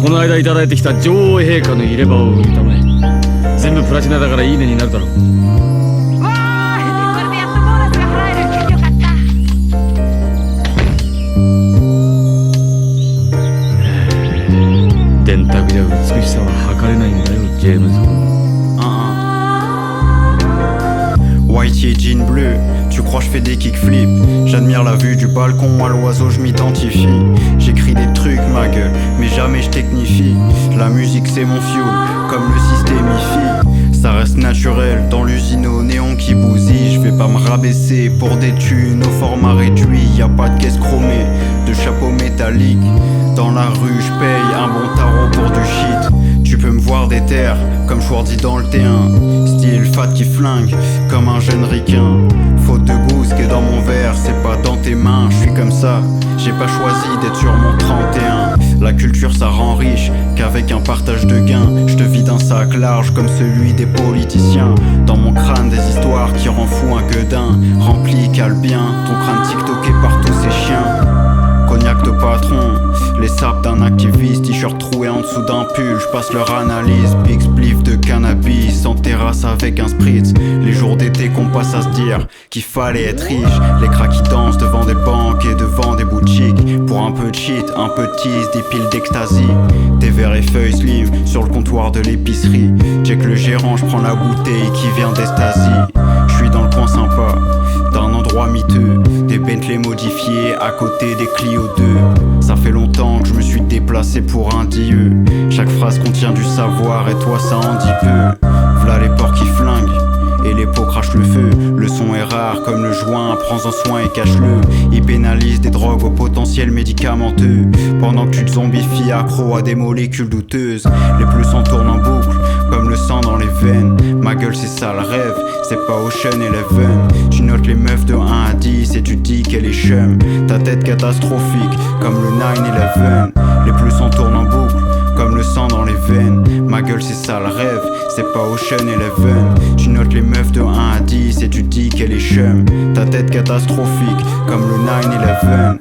この間いただいてきた女王陛下の入れ歯を売るため全部プラチナだからいいねになるだろう。わー、これでやっとボーナスが払える。よかった。電卓じゃ美しさは測れないんだよ、ジェームズ。Whitey jean bleu, tu crois je fais des kickflips. J'admire la vue du balcon, à l'oiseau je m'identifie. J'écris des trucs ma gueule, mais jamais je technifie. La musique c'est mon fuel, comme le systémifie. Ça reste naturel, dans l'usine au néon qui bousille. Je vais pas me rabaisser pour des thunes au format réduit. Y a pas de caisse chromée, de chapeau métallique. Dans la rue je paye un bon tarot pour du shit. Tu peux me voir des terres, comme Schwarzy dans le T1. Style fat qui flingue, comme un jeune ricain. Faute de goût, ce qui est dans mon verre, c'est pas dans tes mains. Je suis comme ça, j'ai pas choisi d'être sur mon 31. La culture ça rend riche, qu'avec un partage de gains. Je te vide un sac large comme celui des politiciens. Dans mon crâne des histoires qui rend fou un gueudin. Rempli, cale bien, ton crâne tiktoké par tous ces chiens. Cognac de patron, les sapes d'un activiste, t-shirt troué en dessous d'un pull, j'passe leur analyse, big spliff de cannabis, en terrasse avec un spritz, les jours d'été qu'on passe à se dire qu'il fallait être riche, les cracks qui dansent devant des banques et devant des boutiques, pour un peu de shit, un peu de tease, des piles d'ecstasy, des verres et feuilles slim sur le comptoir de l'épicerie, check le gérant, j'prends la bouteille qui vient d'Estasie, j'suis dans le coin sympa, d'un endroit miteux, des Bentley modifiés à côté des Clio 2. Ça fait longtemps que je me suis déplacé pour un dieu. Chaque phrase contient du savoir et toi ça en dit peu. V'là les porcs qui flinguent et les pots crachent le feu. Le son est rare comme le joint, prends-en soin et cache-le. Ils pénalisent des drogues au potentiel médicamenteux, pendant que tu te zombifies accro à des molécules douteuses. Les plus s'en tournent en boucle comme le sang dans les veines. Ma gueule c'est ça le rêve, c'est pas Ocean Eleven. Tu notes les meufs de 1 à 10 et tu dis qu'elle est chum. Ta tête catastrophique comme le 9-11. Les plus s'en tournent en boucle comme le sang dans les veines. Ma gueule c'est ça le rêve, c'est pas Ocean Eleven. Tu notes les meufs de 1 à 10 et tu dis qu'elle est chum. Ta tête catastrophique comme le 9-11.